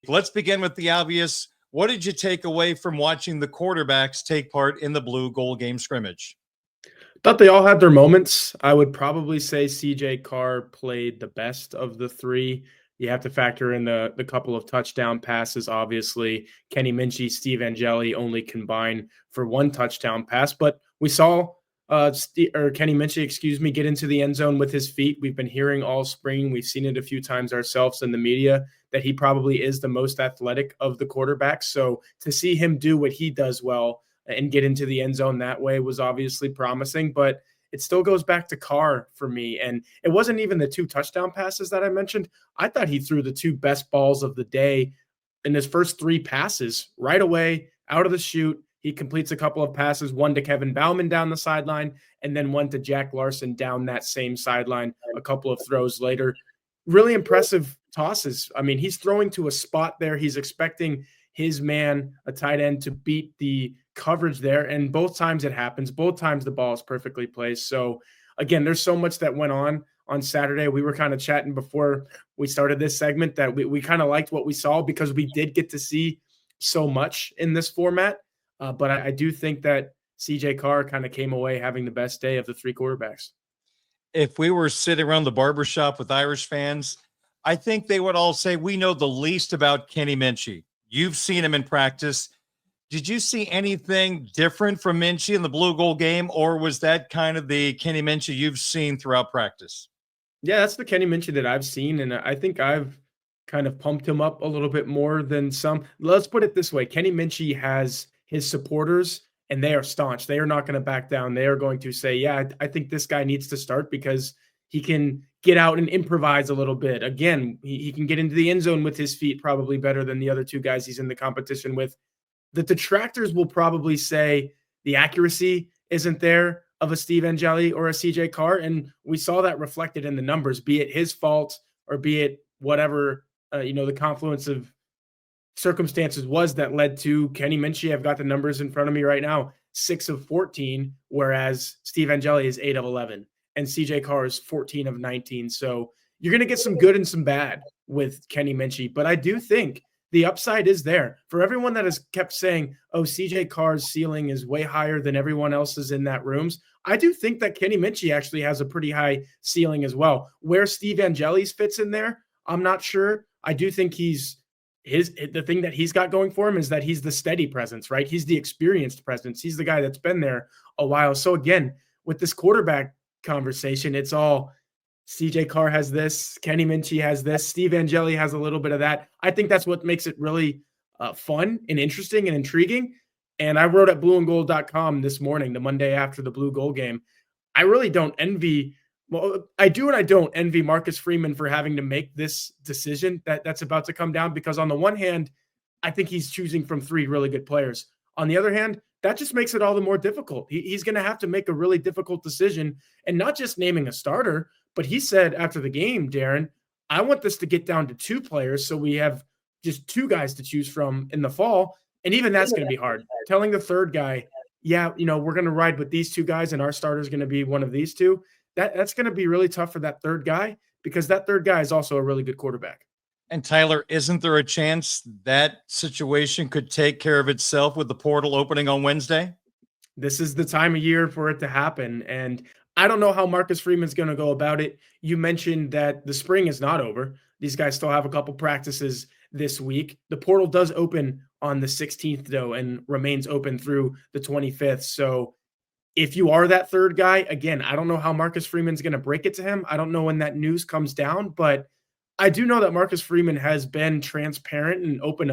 Let's begin with the obvious. What did you take away from watching the quarterbacks take part in the blue gold game scrimmage? Thought they all had their moments. I would probably say CJ Carr played the best of the three. You have to factor in the couple of touchdown passes, obviously. Kenny Minchey, Steve Angeli only combined for one touchdown pass, but we saw Kenny Minchey, get into the end zone with his feet. We've been hearing all spring. We've seen it a few times ourselves in the media that he probably is the most athletic of the quarterbacks. So to see him do what he does well and get into the end zone that way was obviously promising, but it still goes back to Carr for me. And it wasn't even the two touchdown passes that I mentioned. I thought he threw the two best balls of the day in his first three passes right away out of the chute. He completes a couple of passes, one to Kevin Bauman down the sideline, and then one to Jack Larson down that same sideline a couple of throws later. Really impressive tosses. I mean, he's throwing to a spot there. He's expecting his man, a tight end, to beat the coverage there. And both times it happens. Both times the ball is perfectly placed. So, again, there's so much that went on Saturday. We were kind of chatting before we started this segment that we kind of liked what we saw because we did get to see so much in this format. But I do think that CJ Carr kind of came away having the best day of the three quarterbacks. If we were sitting around the barbershop with Irish fans, I think they would all say we know the least about Kenny Minchey. You've seen him in practice. Did you see anything different from Minchey in the blue gold game, or was that kind of the Kenny Minchey you've seen throughout practice? Yeah, that's the Kenny Minchey that I've seen, and I think I've kind of pumped him up a little bit more than some. Let's put it this way. Kenny Minchey has his supporters, and they are staunch. They are not going to back down. They are going to say, yeah, I think this guy needs to start because he can get out and improvise a little bit. Again, he can get into the end zone with his feet probably better than the other two guys he's in the competition with. The detractors will probably say the accuracy isn't there of a Steve Angeli or a CJ Carr. And we saw that reflected in the numbers, be it his fault or be it whatever, the confluence of circumstances was that led to Kenny Minchey. I've got the numbers in front of me right now, 6 of 14, whereas Steve Angeli is 8 of 11 and CJ Carr is 14 of 19. So you're going to get some good and some bad with Kenny Minchey, but I do think the upside is there for everyone that has kept saying, oh, CJ Carr's ceiling is way higher than everyone else's in that rooms. I do think that Kenny Minchey actually has a pretty high ceiling as well. Where Steve Angeli's fits in there, I'm not sure. I do think the thing that he's got going for him is that he's the steady presence, right? He's the experienced presence. He's the guy that's been there a while. So again, with this quarterback conversation, it's all CJ Carr has this, Kenny Minchey has this, Steve Angeli has a little bit of that. I think that's what makes it really fun and interesting and intriguing. And I wrote at blueandgold.com this morning, the Monday after the blue gold game, I really don't envy. Well, I do and I don't envy Marcus Freeman for having to make this decision that's about to come down, because on the one hand, I think he's choosing from three really good players. On the other hand, that just makes it all the more difficult. He's going to have to make a really difficult decision, and not just naming a starter, but he said after the game, Darren, I want this to get down to two players so we have just two guys to choose from in the fall. And even that's going to be hard. Telling the third guy, yeah, we're going to ride with these two guys and our starter is going to be one of these two. That's going to be really tough for that third guy, because that third guy is also a really good quarterback. And Tyler, isn't there a chance that situation could take care of itself with the portal opening on Wednesday? This is the time of year for it to happen. And I don't know how Marcus Freeman's going to go about it. You mentioned that the spring is not over. These guys still have a couple practices this week. The portal does open on the 16th, though, and remains open through the 25th. So if you are that third guy, again, I don't know how Marcus Freeman's going to break it to him. I don't know when that news comes down, but I do know that Marcus Freeman has been transparent and open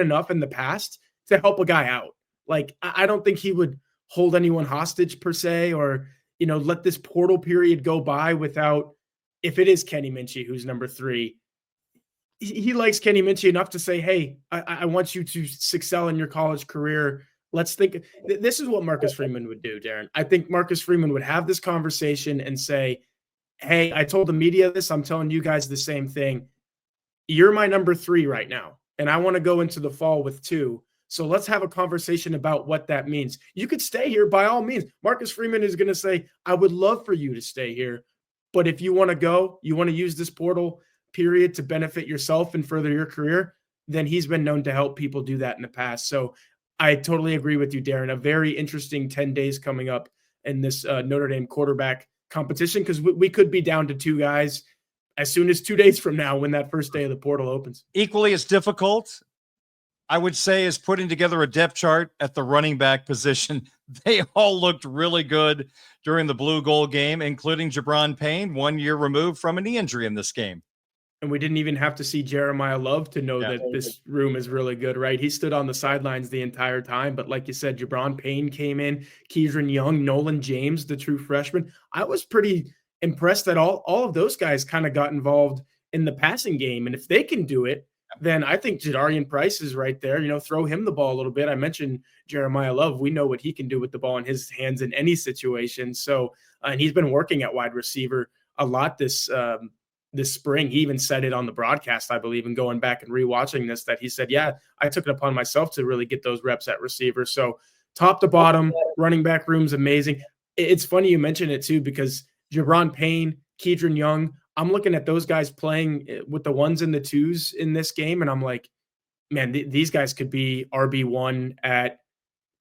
enough in the past to help a guy out. Like, I don't think he would hold anyone hostage per se, or, let this portal period go by without, if it is Kenny Minchey, who's number 3, he likes Kenny Minchey enough to say, hey, I want you to excel in your college career. Let's think. This is what Marcus Freeman would do, Darren. I think Marcus Freeman would have this conversation and say, hey, I told the media this. I'm telling you guys the same thing. You're my number 3 right now, and I want to go into the fall with 2. So let's have a conversation about what that means. You could stay here by all means. Marcus Freeman is going to say, I would love for you to stay here. But if you want to go, you want to use this portal period to benefit yourself and further your career, then he's been known to help people do that in the past. So I totally agree with you, Darren. A very interesting 10 days coming up in this Notre Dame quarterback competition, because we could be down to 2 guys as soon as 2 days from now when that first day of the portal opens. Equally as difficult, I would say, is putting together a depth chart at the running back position. They all looked really good during the Blue Gold game, including Jabron Payne, 1 year removed from a knee injury in this game. And we didn't even have to see Jeremiah Love to know Yeah. that this room is really good, right? He stood on the sidelines the entire time. But like you said, Jabron Payne came in, Keidron Young, Nolan James, the true freshman. I was pretty impressed that all of those guys kind of got involved in the passing game. And if they can do it, then I think Jadarian Price is right there. You know, throw him the ball a little bit. I mentioned Jeremiah Love. We know what he can do with the ball in his hands in any situation. So, and he's been working at wide receiver a lot this spring. He even said it on the broadcast, I believe, and going back and rewatching this, that he said, yeah, I took it upon myself to really get those reps at receiver. So top to bottom, running back room's amazing. It's funny you mentioned it too, because Jabron Payne, Keidron Young, I'm looking at those guys playing with the 1s and the 2s in this game, and I'm like, man, these guys could be RB1 at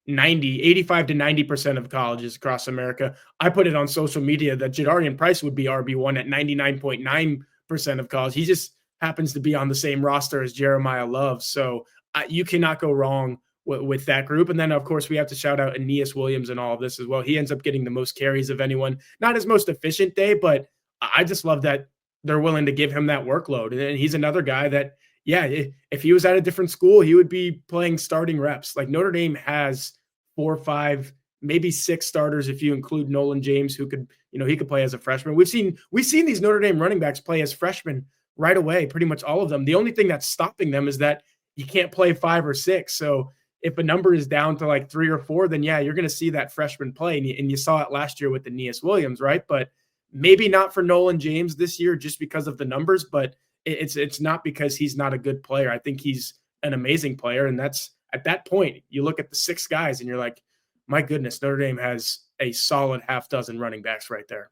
85 to 90% of colleges across America. I put it on social media that Jadarian Price would be RB1 at 99.9% of college. He just happens to be on the same roster as Jeremiah Love. So you cannot go wrong with that group. And then, of course, we have to shout out Aeneas Williams and all of this as well. He ends up getting the most carries of anyone. Not his most efficient day, but I just love that they're willing to give him that workload. And he's another guy that, yeah, if he was at a different school, he would be playing starting reps. Like Notre Dame has 4 or 5, maybe 6 starters if you include Nolan James, who could, he could play as a freshman. We've seen these Notre Dame running backs play as freshmen right away, pretty much all of them. The only thing that's stopping them is that you can't play 5 or 6. So if a number is down to like 3 or 4, then yeah, you're going to see that freshman play. And you saw it last year with Aeneas Williams, right? But maybe not for Nolan James this year just because of the numbers, but it's not because he's not a good player. I think he's an amazing player. And that's, at that point, you look at the 6 guys and you're like, my goodness, Notre Dame has a solid half dozen running backs right there.